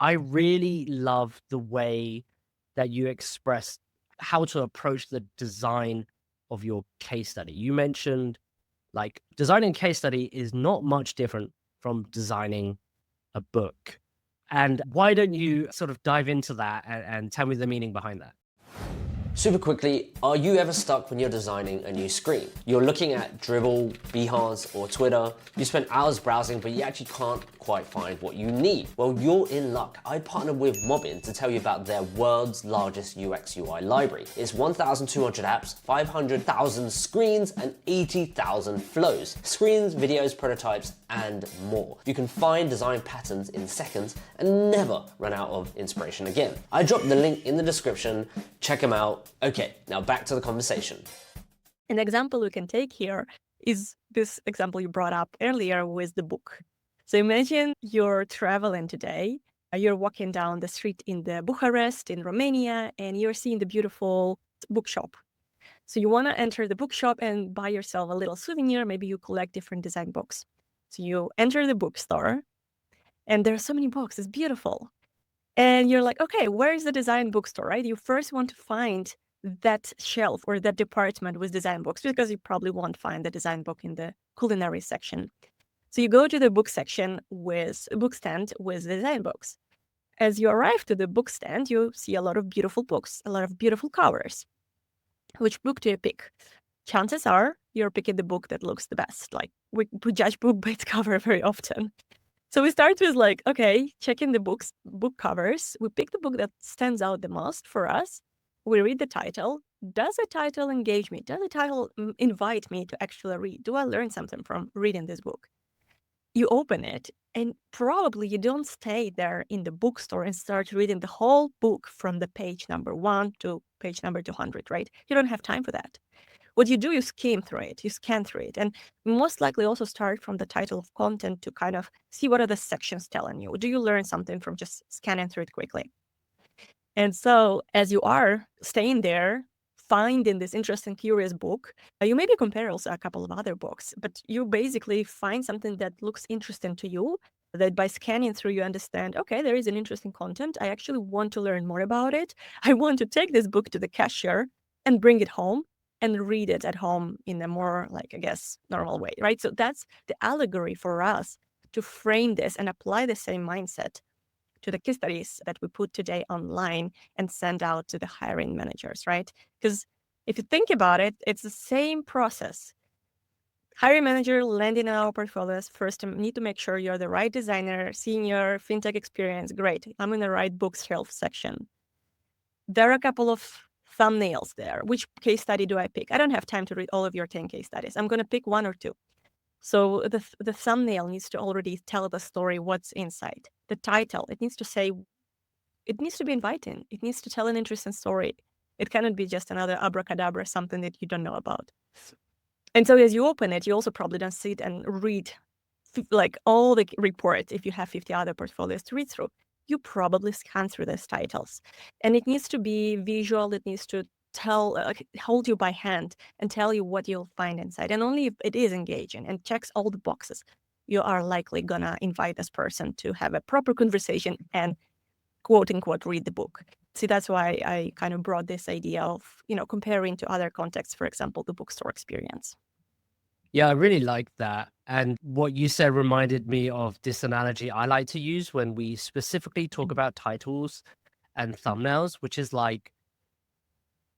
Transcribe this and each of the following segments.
I really love the way that you express how to approach the design of your case study. You mentioned like designing a case study is not much different from designing a book. And why don't you sort of dive into that and tell me the meaning behind that? Super quickly, are you ever stuck when you're designing a new screen? You're looking at Dribbble, Behance, or Twitter. You spend hours browsing, but you actually can't quite find what you need. Well, you're in luck. I partnered with Mobbin to tell you about their world's largest UX UI library. It's 1,200 apps, 500,000 screens, and 80,000 flows. Screens, videos, prototypes, and more. You can find design patterns in seconds and never run out of inspiration again. I dropped the link in the description. Check them out. Okay, now back to the conversation. An example we can take here is this example you brought up earlier with the book. So imagine you're traveling today, you're walking down the street in the Bucharest in Romania, and you're seeing the beautiful bookshop. So you want to enter the bookshop and buy yourself a little souvenir. Maybe you collect different design books. So you enter the bookstore, and there are so many books. It's beautiful. And you're like, okay, where is the design bookstore, right? You first want to find that shelf or that department with design books, because you probably won't find the design book in the culinary section. So you go to the book section with a book stand with design books. As you arrive to the book stand, you see a lot of beautiful books, a lot of beautiful covers. Which book do you pick? Chances are you're picking the book that looks the best. Like we judge book by its cover very often. So we start with like, okay, checking the book covers. We pick the book that stands out the most for us. We read the title. Does the title engage me? Does the title invite me to actually read? Do I learn something from reading this book? You open it, and probably you don't stay there in the bookstore and start reading the whole book from the page number 1 to page number 200, right? You don't have time for that. What you do, you skim through it, you scan through it, and most likely also start from the title of content to kind of see what are the sections telling you. Do you learn something from just scanning through it quickly? And so as you are staying there, finding this interesting, curious book, you maybe compare also a couple of other books, but you basically find something that looks interesting to you, that by scanning through, you understand, okay, there is an interesting content. I actually want to learn more about it. I want to take this book to the cashier and bring it home and read it at home in a more, like, I guess, normal way, right? So that's the allegory for us to frame this and apply the same mindset to the case studies that we put today online and send out to the hiring managers, right? Because if you think about it, it's the same process. Hiring manager landing in our portfolios, first need to make sure you're the right designer, senior, fintech experience. Great, I'm in the right bookshelf section. There are a couple of thumbnails there. Which case study do I pick? I don't have time to read all of your 10 case studies. I'm going to pick 1 or 2. So the thumbnail needs to already tell the story, what's inside. The title, it needs to be inviting. It needs to tell an interesting story. It cannot be just another abracadabra, something that you don't know about. And so as you open it, you also probably don't sit and read like all the reports if you have 50 other portfolios to read through. You probably scan through these titles. And it needs to be visual. It needs to hold you by hand and tell you what you'll find inside. And only if it is engaging and checks all the boxes, you are likely gonna invite this person to have a proper conversation and quote unquote read the book. See, that's why I kind of brought this idea of, comparing to other contexts, for example, the bookstore experience. Yeah, I really like that. And what you said reminded me of this analogy I like to use when we specifically talk about titles and thumbnails, which is like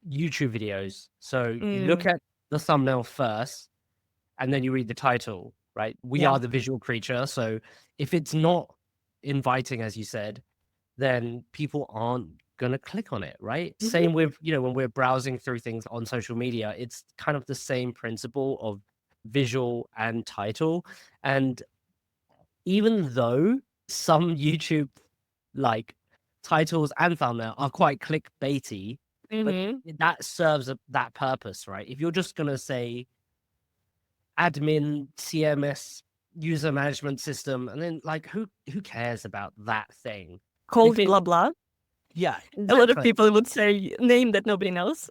YouTube videos. So you look at the thumbnail first and then you read the title, right? We Yeah. are the visual creature. So if it's not inviting, as you said, then people aren't going to click on it, right? Mhm. Same with, when we're browsing through things on social media, it's kind of the same principle of visual and title. And even though some YouTube like titles and thumbnail are quite clickbaity, but that serves that purpose, right? If you're just going to say admin CMS user management system, and then like who cares about that thing? Called If it blah blah. Yeah, A lot of exactly. people would say name that nobody knows.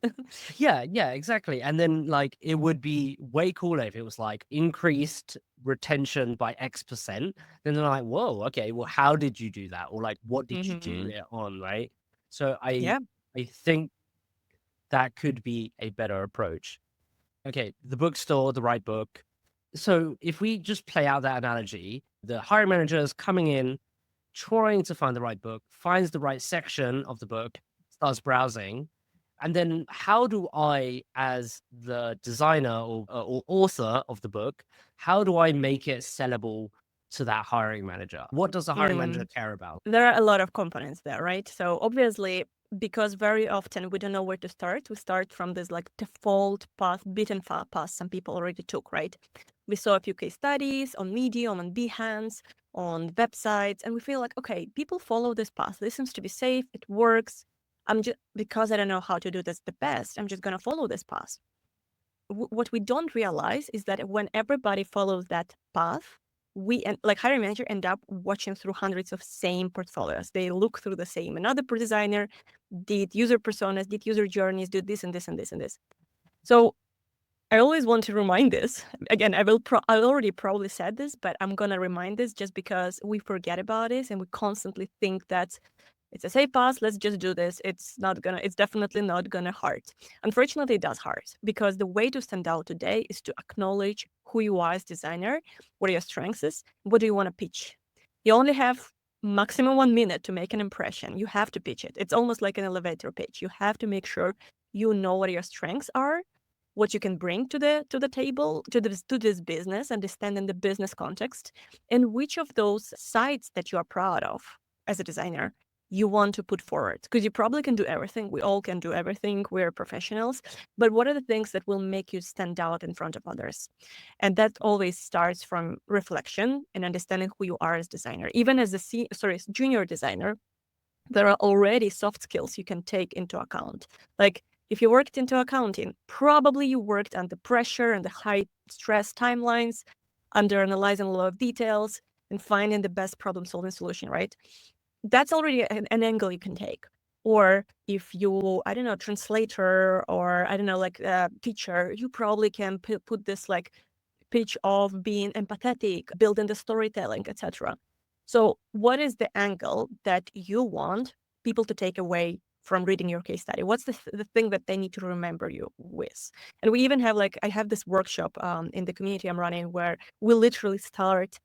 Yeah, exactly. And then like it would be way cooler if it was like increased retention by X%. Then they're like, whoa, okay, well, how did you do that? Or like, what did you do Mhm. it on, right? So I Yeah. I think that could be a better approach. Okay, the bookstore, the right book. So if we just play out that analogy, the hiring manager is coming in, trying to find the right book, finds the right section of the book, starts browsing. And then how do I, as the designer or author of the book, how do I make it sellable to that hiring manager? What does the hiring manager Mm. care about? There are a lot of components there, right? So obviously, because very often we don't know where to start, we start from this like default path, beaten path some people already took, right? We saw a few case studies on Medium, on Behance, on websites, and we feel like, okay, people follow this path. This seems to be safe. It works. I'm just, because I don't know how to do this the best, I'm just going to follow this path. What we don't realize is that when everybody follows that path, like hiring manager end up watching through hundreds of same portfolios. They look through the same. Another designer did user personas, did user journeys, did this and this and this and this. So I always want to remind this again. I already probably said this, but I'm gonna remind this just because we forget about this and we constantly think that it's a safe path. Let's just do this. It's definitely not gonna hurt. Unfortunately, it does hurt because the way to stand out today is to acknowledge who you are as designer, what are your strengths is, what do you want to pitch. You only have maximum 1 minute to make an impression. You have to pitch it. It's almost like an elevator pitch. You have to make sure you know what your strengths are, what you can bring to the table, to this business, understanding the business context, and which of those sides that you are proud of as a designer you want to put forward, because you probably can do everything. We all can do everything. We're professionals. But what are the things that will make you stand out in front of others? And that always starts from reflection and understanding who you are as designer. Even as junior designer, there are already soft skills you can take into account. Like if you worked into accounting, probably you worked under pressure and the high stress timelines, under analyzing a lot of details and finding the best problem solving solution, right? That's already an angle you can take. Or if you, I don't know, translator, or I don't know, like a teacher, you probably can put this like pitch of being empathetic, building the storytelling, etc. So what is the angle that you want people to take away from reading your case study? What's the thing that they need to remember you with? And we even have I have this workshop in the community I'm running where we literally start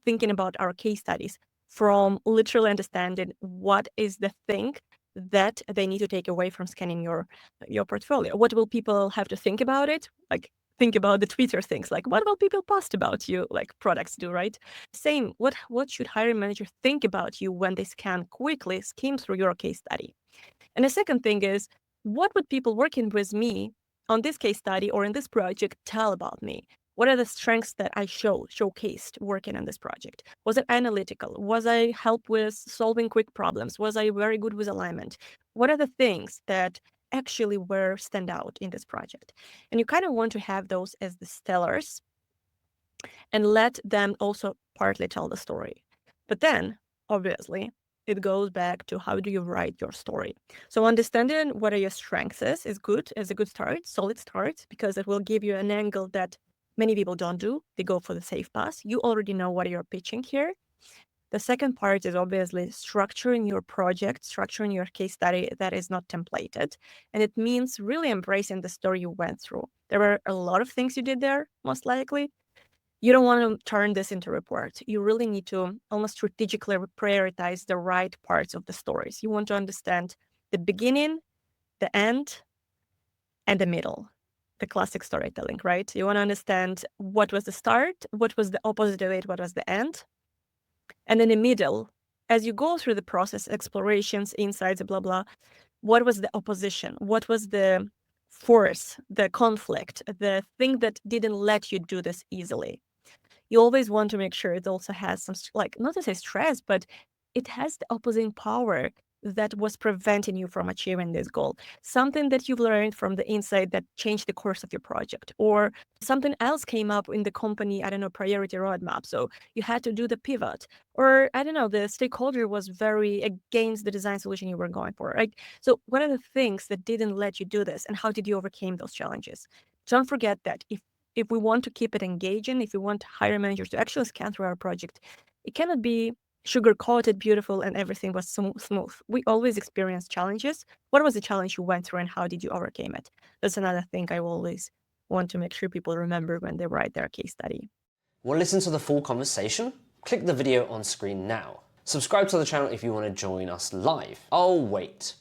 thinking about our case studies from literally understanding what is the thing that they need to take away from scanning your portfolio. What will people have to think about it? Like think about the Twitter things, like what will people post about you, like products do, right? Same, what should hiring manager think about you when they skim through your case study? And the second thing is, what would people working with me on this case study or in this project tell about me? What are the strengths that I showcased working on this project? Was it analytical? Was I help with solving quick problems? Was I very good with alignment? What are the things that actually were stand out in this project? And you kind of want to have those as the stellars and let them also partly tell the story. But then, obviously, it goes back to how do you write your story. So understanding what are your strengths is good, as a good start, solid start, because it will give you an angle that many people don't do. They go for the safe path. You already know what you're pitching here. The second part is obviously structuring your project, structuring your case study that is not templated. And it means really embracing the story you went through. There were a lot of things you did there, most likely. You don't want to turn this into a report. You really need to almost strategically prioritize the right parts of the stories. You want to understand the beginning, the end, and the middle, the classic storytelling, right? You want to understand what was the start, what was the opposite of it, what was the end. And in the middle, as you go through the process, explorations, insights, blah, blah, what was the opposition? What was the force, the conflict, the thing that didn't let you do this easily? You always want to make sure it also has some, like, not to say stress, but it has the opposing power that was preventing you from achieving this goal, something that you've learned from the insight that changed the course of your project, or something else came up in the company, I don't know, priority roadmap. So you had to do the pivot, or I don't know, the stakeholder was very against the design solution you were going for, right? So what are the things that didn't let you do this, and how did you overcome those challenges? Don't forget that if we want to keep it engaging, if we want hiring managers to actually scan through our project, it cannot be sugar-coated, beautiful, and everything was smooth. We always experience challenges. What was the challenge you went through and how did you overcome it? That's another thing I always want to make sure people remember when they write their case study. Want to listen to the full conversation? Click the video on screen now. Subscribe to the channel if you want to join us live. Oh, wait.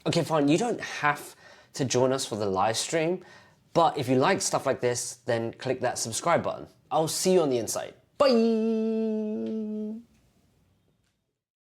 Okay, fine, you don't have to join us for the live stream, but if you like stuff like this, then click that subscribe button. I'll see you on the inside. Bye!